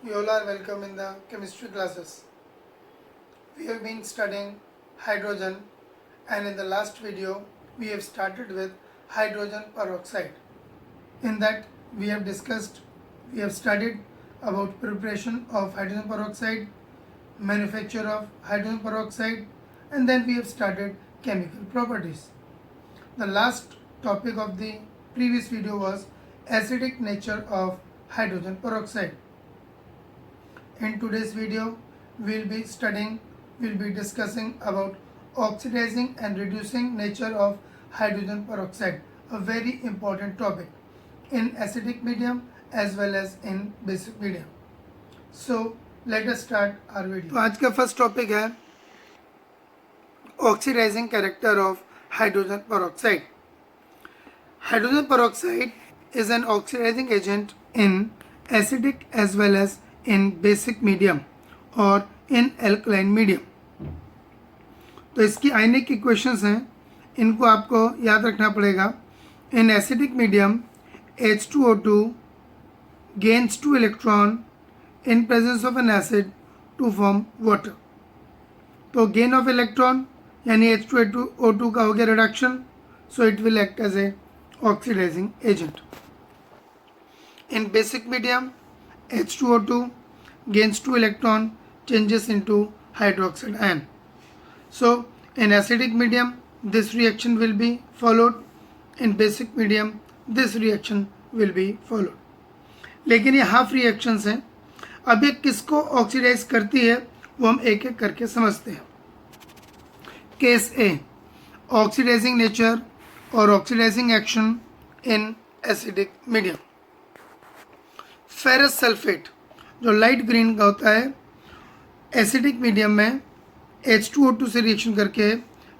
You all are welcome in the chemistry classes. We have been studying hydrogen, and in the last video we have started with hydrogen peroxide. In that we have studied about preparation of hydrogen peroxide, manufacture of hydrogen peroxide, and then we have started chemical properties. The last topic of the previous video was acidic nature of hydrogen peroxide. In today's video, we'll be discussing about oxidizing and reducing nature of hydrogen peroxide, a very important topic in acidic medium as well as in basic medium. So let us start our video. तो आज का first topic है oxidizing character of hydrogen peroxide. Hydrogen peroxide is an oxidizing agent in acidic as well as in basic medium और in alkaline medium. तो इसकी आयनिक equations हैं, इनको आपको याद रखना पड़ेगा. इन acidic medium H2O2 gains 2 electron in presence of an acid to form water. तो गेन ऑफ इलेक्ट्रॉन यानी H2O2 का हो गया reduction, so it will act as a oxidizing agent. In basic medium H2O2 gains 2 electron, changes into hydroxide ion. So in acidic medium this reaction will be followed, in basic medium this reaction will be followed. लेकिन ये half reactions हैं. अब ये किसको oxidise करती है वो हम एक एक करके समझते हैं. केस ए, ऑक्सीडाइजिंग नेचर और oxidizing action in acidic medium. Ferrous sulphate जो लाइट ग्रीन का होता है, एसिडिक मीडियम में H2O2 से रिएक्शन करके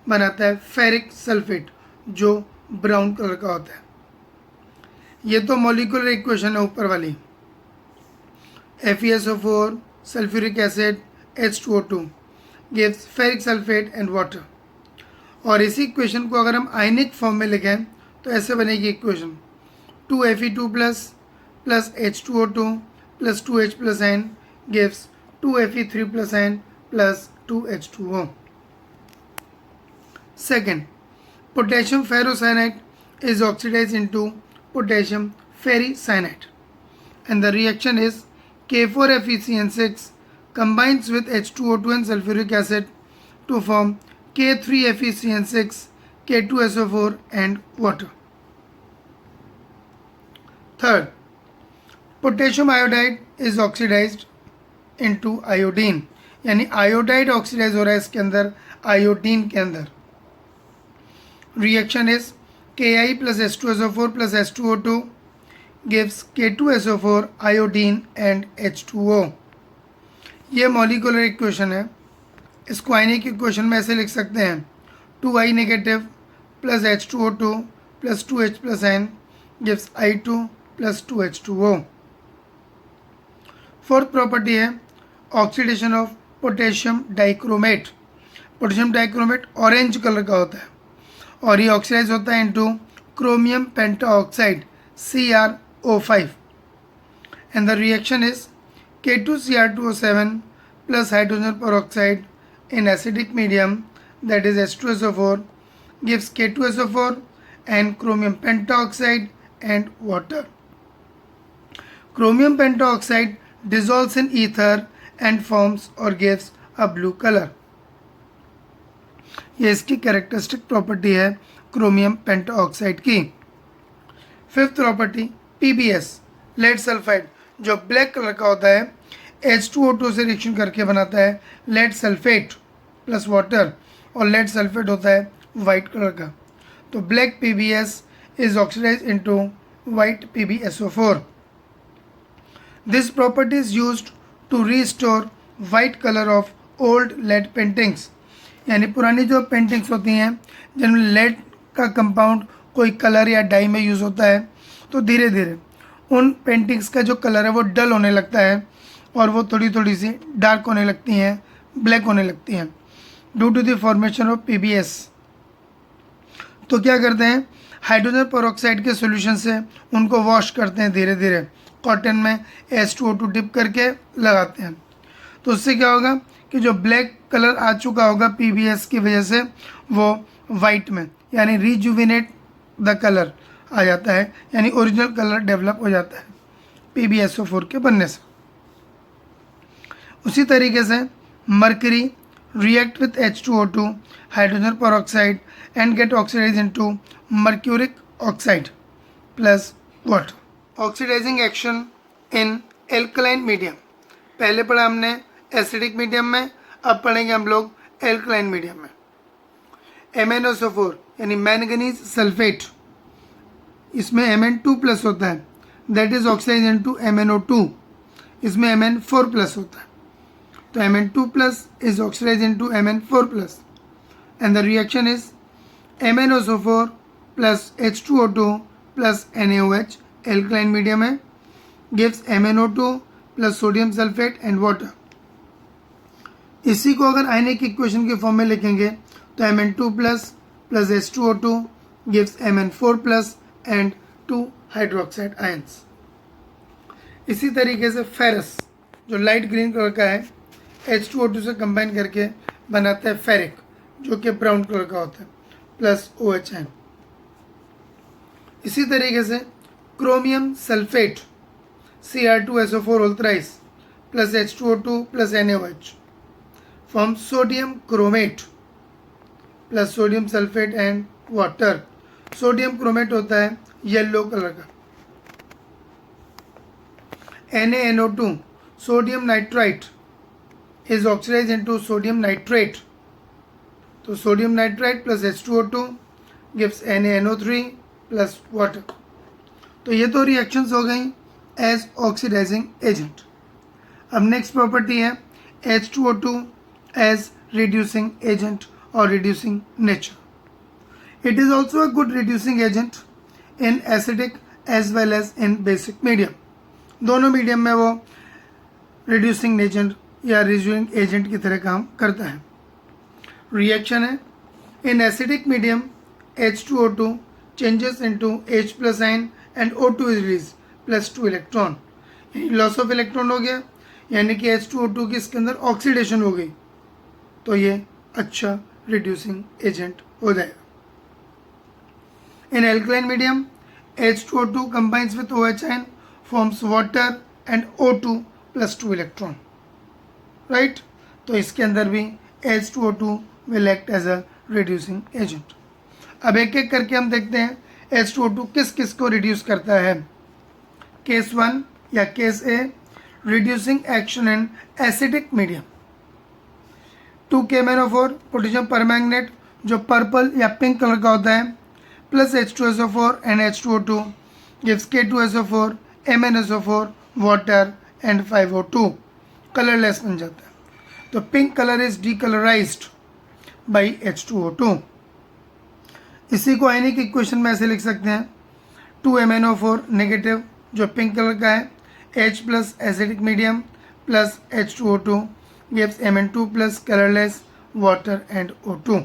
बनाता है फेरिक सल्फेट जो ब्राउन कलर का होता है. ये तो मॉलिक्यूलर इक्वेशन है ऊपर वाली. FeSO4 sulphuric acid H2O2 gives ferric sulphate and water. और इसी इक्वेशन को अगर हम आयनिक फॉर्म में लिखें तो ऐसे बनेगी equation 2Fe2 plus H2O2 plus 2H plus N gives 2Fe3 plus N plus 2H2O. Second, potassium ferrocyanide is oxidized into potassium ferricyanide, and the reaction is K4FeCN6 combines with H2O2 and sulfuric acid to form K3FeCN6, K2SO4 and water. Third, potassium iodide is oxidized into iodine, यानी iodide oxidize हो रहा है इसके अंदर iodine के अंदर. Reaction is Ki plus H2SO4 plus H2O2 gives K2SO4 iodine and H2O. ये molecular equation है. इसको आयनिक इक्वेशन में ऐसे लिख सकते हैं 2I negative plus H2O2 plus 2H plus N gives I2 plus 2H2O. Fourth property है oxidation of potassium dichromate. Potassium dichromate orange colour का होता है और ये ऑक्सीडाइज होता है into chromium pentaoxide CrO5 and the reaction is K2Cr2O7 plus hydrogen peroxide in acidic medium that is H2SO4 gives K2SO4 and chromium pentaoxide and water. Chromium pentaoxide dissolves in ether and forms or gives a blue color. ये इसकी characteristic property है chromium pentoxide की. Fifth property PbS lead sulphide जो black colour का होता है H2O2 से reaction करके बनाता है लेड सल्फेट प्लस वाटर, और लेड सल्फेट होता है वाइट कलर का. तो black PbS is oxidize into white PbSO4. This property is used to restore white color of old lead paintings. यानी पुरानी जो पेंटिंग्स होती हैं जिनमें लेड का कंपाउंड कोई कलर या डाई में यूज़ होता है, तो धीरे धीरे उन पेंटिंग्स का जो कलर है वो डल होने लगता है और वो थोड़ी थोड़ी सी डार्क होने लगती हैं, ब्लैक होने लगती हैं due to the formation of PbS. तो क्या करते हैं, हाइड्रोजन पेरोक्साइड के सॉल्यूशन से उनको वॉश करते हैं धीरे धीरे कॉटन में H2O2 डिप करके लगाते हैं। तो उससे क्या होगा कि जो ब्लैक कलर आ चुका होगा PBS की वजह से वो वाइट में यानी रिजुविनेट द कलर आ जाता है, यानी ओरिजिनल कलर डेवलप हो जाता है PbSO4 के बनने से। उसी तरीके से mercury react with H2O2 hydrogen peroxide and get oxidize into mercuric oxide plus water. Oxidizing action in alkaline medium, पहले पढ़ा हमने एसिडिक मीडियम में, अब पढ़ेंगे हम लोग एल्कलाइन मीडियम में। MnSO4 यानी मैंगनीज सल्फेट, इसमें Mn2+ होता है, that is oxidize into MnO2, इसमें Mn4+ होता है, तो Mn2+ is oxidized into Mn4+, and the reaction is MnSO4 plus H2O2 plus NaOH, alkaline medium है, gives MnO2 plus sodium sulfate and water। इसी को अगर आयनिक इक्वेशन के फॉर्म में लिखेंगे तो Mn2+ plus H2O2 gives Mn4+ and 2 hydroxide ions. इसी तरीके से फेरस जो लाइट ग्रीन कलर का है H2O2 से कंबाइन करके बनाता है फेरिक जो कि ब्राउन कलर का होता है प्लस OH आयन। इसी तरीके से chromium sulphate Cr2SO4 whole thrice plus H2O2 plus NaOH form sodium chromate plus sodium sulphate and water. Sodium chromate होता है येलो कलर का। NaNO2 sodium nitrite is oxidized into sodium nitrate, तो sodium nitrite plus H2O2 gives NaNO3 plus water. तो ये तो reactions हो गई as oxidizing agent. अब नेक्स्ट प्रॉपर्टी है H2O2 एज रिड्यूसिंग एजेंट और reducing nature. It is also a good reducing agent in acidic as well as in basic medium. दोनों medium में वो रिड्यूसिंग एजेंट या रिड्यूसिंग एजेंट की तरह काम करता है। रिएक्शन है in acidic medium H2O2 changes into H+ ion and O2 is release plus 2 electron, यानी लॉस ऑफ इलेक्ट्रॉन हो गया, यानी कि H2O2 की इसके अंदर ऑक्सीडेशन हो गई, तो ये अच्छा रिड्यूसिंग एजेंट हो जाएगा। इन alkaline medium H2O2 combines with OH ion forms water and O2 plus 2 electron, right. तो इसके अंदर भी H2O2 will act as a reducing agent। अब एक एक करके हम देखते हैं H2O2 किस किस को रिड्यूस करता है। केस 1 या case A, reducing action in acidic medium. 2KMnO4 potassium permanganate जो पर्पल या पिंक कलर का होता है plus H2SO4 and H2O2 gives K2SO4 MnSO4 water and 5O2, colourless बन जाता है। तो pink colour is decolourized by H2O2। इसी को आयनिक इक्वेशन में ऐसे लिख सकते हैं 2MnO4 नेगेटिव जो पिंक कलर का है, H plus acidic medium plus H2O2 gives Mn2 plus colourless water and O2।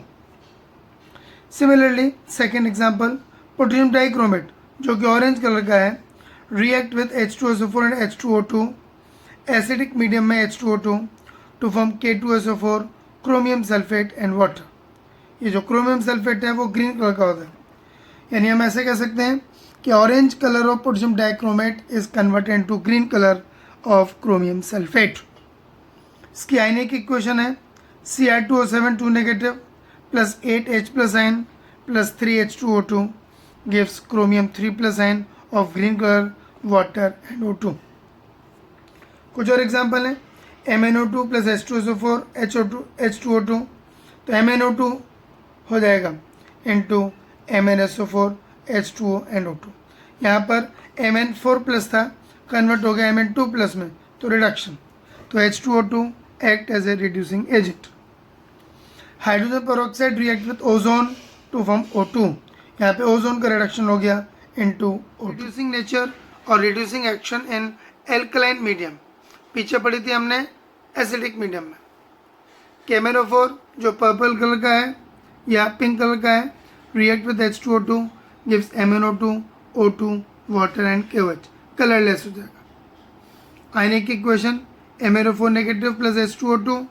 Similarly second example potassium dichromate जो कि ऑरेंज कलर का है, react with H2SO4 and H2O2 acidic medium में H2O2 to form K2SO4 chromium sulphate and water. ये जो chromium sulphate है वो green colour का होता है, यानी हम ऐसे कह सकते हैं कि orange colour of potassium dichromate is converted into green colour of chromium sulphate. इसकी आयनिक इक्वेशन है Cr2O7 2 negative plus 8H+ ion plus 3H2O2 gives chromium 3+ ion of green colour water and O2। कुछ और एग्जाम्पल हैं MnO2 plus H2SO4 H2O2, तो MnO2 हो जाएगा into MnSO4 H2O and O2। यहाँ पर Mn4+ था, कन्वर्ट हो गया Mn2+ में, तो रिडक्शन, तो H2O2 act as a reducing agent. Hydrogen peroxide react with ozone to form O2, यहाँ पे ओजोन का रिडक्शन हो गया इनटू O2। रिड्यूसिंग नेचर और reducing action in alkaline medium पीछे पड़ी थी हमने एसिडिक मीडियम में। KMnO4 जो पर्पल कलर का है या पिंक कलर का है, react with H2O2 gives MnO2 O2 water and KOH, colourless हो जाएगा। Ionic equation MnO4 negative plus H2O2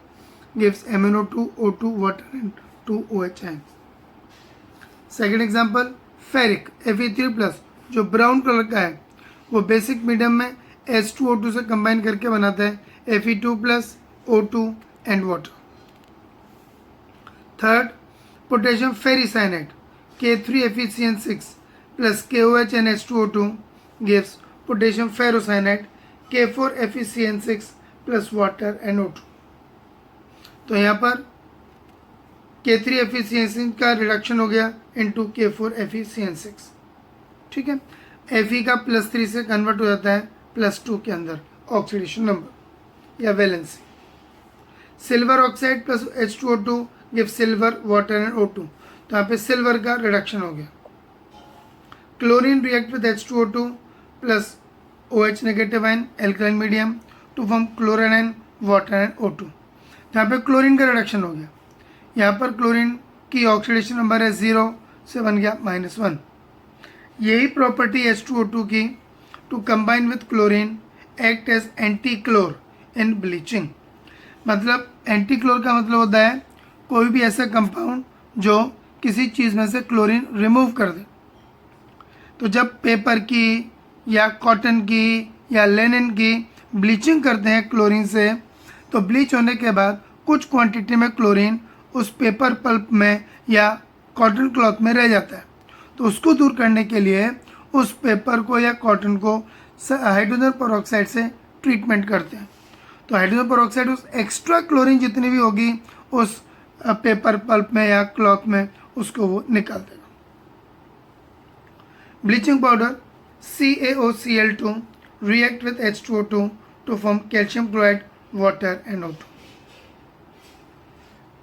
gives MnO2, O2, water and 2 OH ions. Second example ferric Fe3 plus जो brown colour का है वो basic medium में H2O2 से combine करके बनाता है Fe2 plus O2 and water. Third potassium ferricyanide K3FeCN6 plus KOH and H2O2 gives potassium ferrocyanide K4FeCN6 plus water and O2. तो यहाँ पर K3FeCN6 का रिडक्शन हो गया इनटू K4FeCN6. ठीक है, Fe का +3 से कन्वर्ट हो जाता है +2 के अंदर ऑक्सीडेशन नंबर या valency. Silver oxide plus H2O2 give silver, water and O2. तो यहाँ पे सिल्वर का रिडक्शन हो गया. Chlorine react with H2O2 plus OH negative ion alkaline medium to form chlorine and water and O2. यहाँ पे chlorine का रिडक्शन हो गया. यहाँ पर क्लोरीन की ऑक्सीडेशन नंबर है 0 से बन गया -1. यही प्रॉपर्टी H2O2 की to combine with chlorine act as antichlor in bleaching. मतलब एंटी क्लोर का मतलब होता है कोई भी ऐसा कंपाउंड जो किसी चीज़ में से क्लोरीन रिमूव कर दे. तो जब पेपर की या कॉटन की या लेनिन की ब्लीचिंग करते हैं क्लोरीन से, तो ब्लीच होने के बाद कुछ क्वांटिटी में क्लोरीन उस पेपर पल्प में या कॉटन क्लॉथ में रह जाता है. तो उसको दूर करने के लिए उस पेपर को या कॉटन को हाइड्रोजन पेरोक्साइड से ट्रीटमेंट करते हैं. तो हाइड्रोजन पेरोक्साइड उस एक्स्ट्रा क्लोरीन जितनी भी होगी उस पेपर पल्प में या क्लॉथ में उसको वो निकाल देगा. Bleaching powder CaOCl2 react with H2O2 to form calcium chloride, water and O2.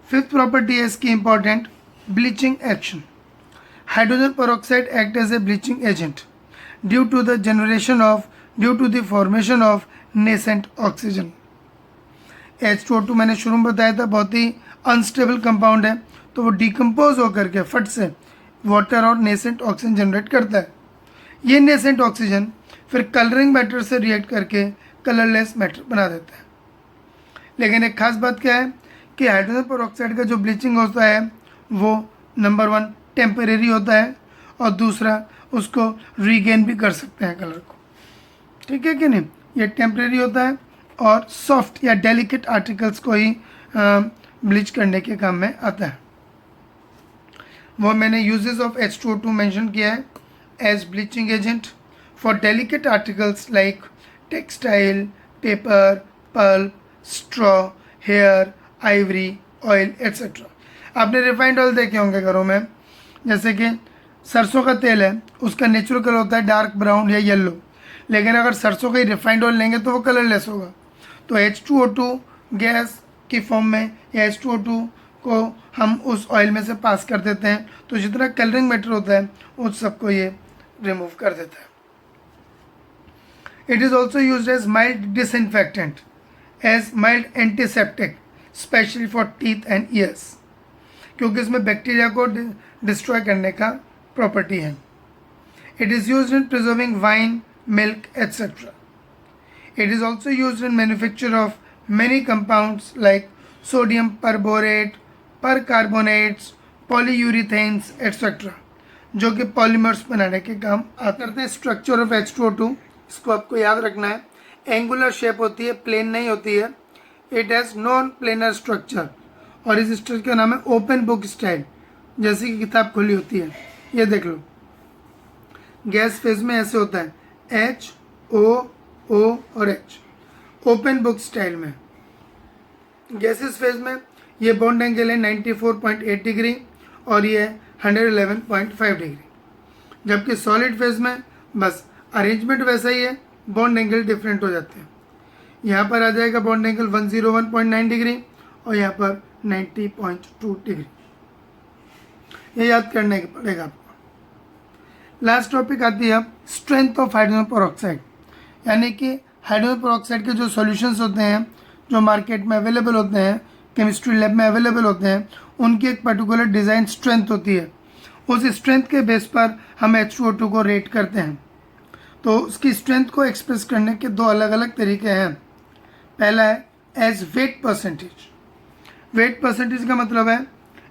Fifth property is key important, bleaching action. Hydrogen peroxide act as a bleaching agent due to the formation of nascent oxygen. H2O2 मैंने शुरू में बताया था बहुत ही unstable compound है, तो वो decompose होकर के फट से वाटर और नेसेंट ऑक्सीजन जनरेट करता है. ये नेसेंट ऑक्सीजन फिर कलरिंग मैटर से रिएक्ट करके कलरलेस मैटर बना देता है. लेकिन एक खास बात क्या है कि हाइड्रोजन पेरोक्साइड का जो ब्लीचिंग होता है वो नंबर 1 टेम्परेरी होता है और दूसरा उसको रीगेन भी कर सकते हैं कलर को. ठीक है कि नहीं, ये टेम्परेरी होता है और सॉफ्ट या डेलिकेट आर्टिकल्स को ही ब्लीच करने के काम में आता है. वो मैंने यूजेस ऑफ H2O2 मेंशन किया है as bleaching agent for delicate articles like textile, paper, pulp, straw, hair, ivory, oil etcetera. आपने रिफाइंड ऑयल देखे होंगे घरों में, जैसे कि सरसों का तेल है, उसका नेचुरल कलर होता है डार्क ब्राउन या येलो, लेकिन अगर सरसों का ही रिफाइंड ऑयल लेंगे तो वो कलरलेस होगा. तो H2O2 गैस की फॉर्म में या H2O2 को हम उस ऑयल में से पास कर देते हैं, तो जितना कलरिंग मैटर होता है उस सबको ये रिमूव कर देता है. It is also used as mild disinfectant, as mild antiseptic, specially for teeth and ears, क्योंकि इसमें बैक्टीरिया को डिस्ट्रॉय करने का प्रॉपर्टी है. It is used in preserving wine, milk etcetera. It is also used in manufacture of many compounds like sodium perborate, percarbonates, polyurethanes etc. जो कि polymers बनाने के काम करते हैं. स्ट्रक्चर ऑफ H2O2 इसको आपको याद रखना है. एंगुलर शेप होती है, प्लेन नहीं होती है. It has non planar structure और इस स्ट्रक्चर का नाम है ओपन बुक स्टाइल, जैसे कि किताब खुली होती है. ये देख लो, गैस फेज में ऐसे होता है H, O और H. ओपन बुक स्टाइल में गैसेस फेज में ये बॉन्ड एंगल है 94.8 डिग्री और ये 111.5 डिग्री. जबकि सॉलिड फेज में बस अरेंजमेंट वैसा ही है, बॉन्ड एंगल डिफरेंट हो जाते हैं. यहाँ पर आ जाएगा बॉन्ड एंगल 101.9 डिग्री और यहाँ पर 90.2 डिग्री. ये याद करने पड़ेगा आपको. लास्ट टॉपिक आती है स्ट्रेंथ ऑफ हाइड्रोजन पेरोक्साइड, यानी कि हाइड्रोजन पेरोक्साइड के जो सॉल्यूशंस होते हैं जो मार्केट में अवेलेबल होते हैं, केमिस्ट्री लैब में अवेलेबल होते हैं, उनकी एक पर्टिकुलर डिज़ाइन स्ट्रेंथ होती है. उस स्ट्रेंथ के बेस पर हम H2O2 को रेट करते हैं. तो उसकी स्ट्रेंथ को एक्सप्रेस करने के दो अलग अलग तरीके हैं। पहला है as weight percentage. Weight percentage का मतलब है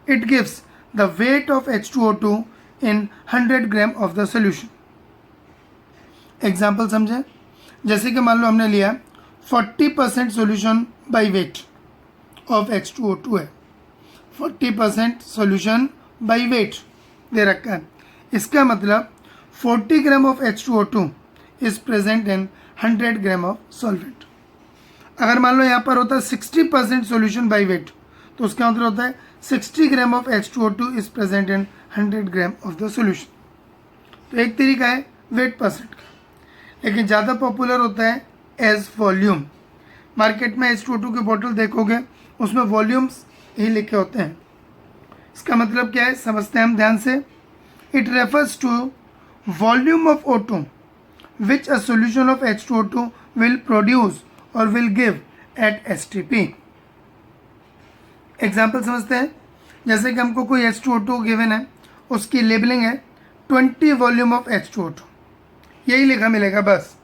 it gives the weight of H2O2 in 100 gram of the solution. Example समझें, जैसे कि मान लो हमने लिया 40% solution by wait of H2O2 है, 40% सोल्यूशन बाई वेट दे रखा है। इसका मतलब 40 ग्राम of H2O2 is present in 100 gram of solvent. अगर मान लो यहाँ पर होता है 60% सोल्यूशन बाई वेट, तो उसका मतलब होता है 60 ग्राम of H2O2 is present in 100 gram of the solution. तो एक तरीका है वेट परसेंट का, लेकिन ज़्यादा पॉपुलर होता है एज वॉल्यूम। मार्केट में H2O2 की बोतल देखोगे उसमें वॉल्यूम्स ही लिखे होते हैं। इसका मतलब क्या है समझते हैं हम ध्यान से। It refers to volume of O2 which a solution of H2O2 will produce or will give at STP। Example समझते हैं, जैसे कि हमको कोई H2O2 गिवन है, उसकी लेबलिंग है 20 वॉल्यूम ऑफ H2O2, यही लिखा मिलेगा बस।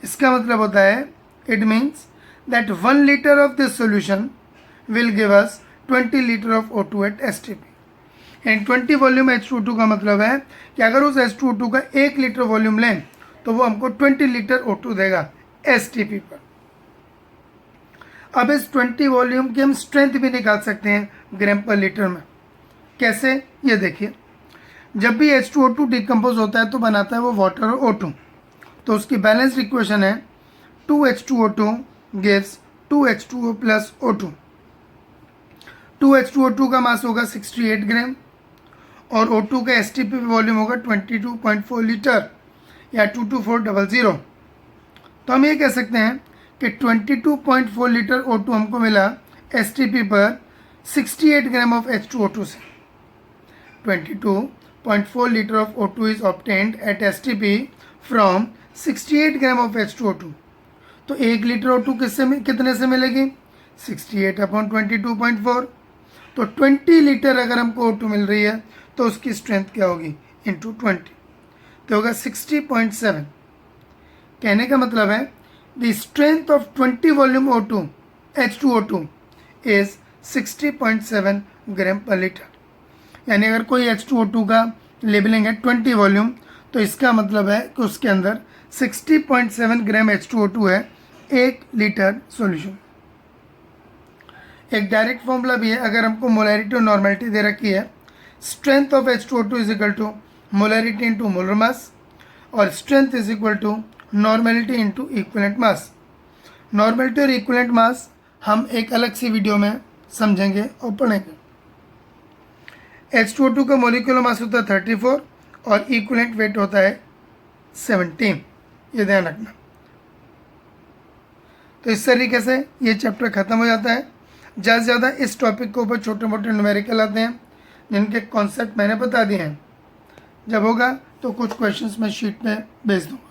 इसका मतलब होता है it means that 1 litre of this solution will give us 20 litre of O2 at STP। And 20 volume H2O2 का मतलब है कि अगर उस H2O2 का 1 लीटर वॉल्यूम लें तो वो हमको 20 लीटर O2 देगा STP पर। अब इस 20 वॉल्यूम की हम स्ट्रेंथ भी निकाल सकते हैं ग्राम पर लीटर में। कैसे, ये देखिए, जब भी H2O2 डिकम्पोज होता है तो बनाता है वो वाटर और O2, तो उसकी बैलेंस्ड इक्वेशन है 2H2O2 gives 2H2O plus O2। 2H2O2 का मास होगा 68 ग्राम और O2 का STP वॉल्यूम होगा 22.4 लीटर या 22400। तो हम ये कह सकते हैं कि 22.4 लीटर O2 हमको मिला STP पर 68 ग्राम ऑफ H2O2 से। 22.4 litre of O2 is obtained at STP from 68 gram of H2O2। तो 1 लीटर O2 कितने से मिलेगी? 68 अपॉन 22.4। तो 20 लीटर अगर हमको O2 मिल रही है तो उसकी स्ट्रेंथ क्या होगी? इंटू 20, तो होगा 60.7। कहने का मतलब है the strength of 20 volume O2 H2O2 is 60.7 ग्राम पर लीटर। यानी अगर कोई H2O2 का लेबलिंग है 20 वॉल्यूम, तो इसका मतलब है कि उसके अंदर 60.7 ग्राम H2O2 है 1 लीटर सॉल्यूशन। एक डायरेक्ट फॉर्मूला भी है, अगर हमको मोलैरिटी और नॉर्मेलिटी दे रखी है, strength of H2O2 is equal to molarity into molar mass और strength is equal to normality into equivalent mass. Normality और इक्विवेलेंट मास हम एक अलग सी वीडियो में समझेंगे और पढ़ेंगे। H2O2 का मोलिकुलर मास होता है 34 और इक्विवेलेंट वेट होता है 17, ये ध्यान रखना। तो इस तरीके से ये चैप्टर ख़त्म हो जाता है। ज़्यादा से ज़्यादा इस टॉपिक के ऊपर छोटे मोटे न्यूमेरिकल आते हैं जिनके कॉन्सेप्ट मैंने बता दिए हैं। जब होगा तो कुछ क्वेश्चंस मैं शीट में भेज दूँगा।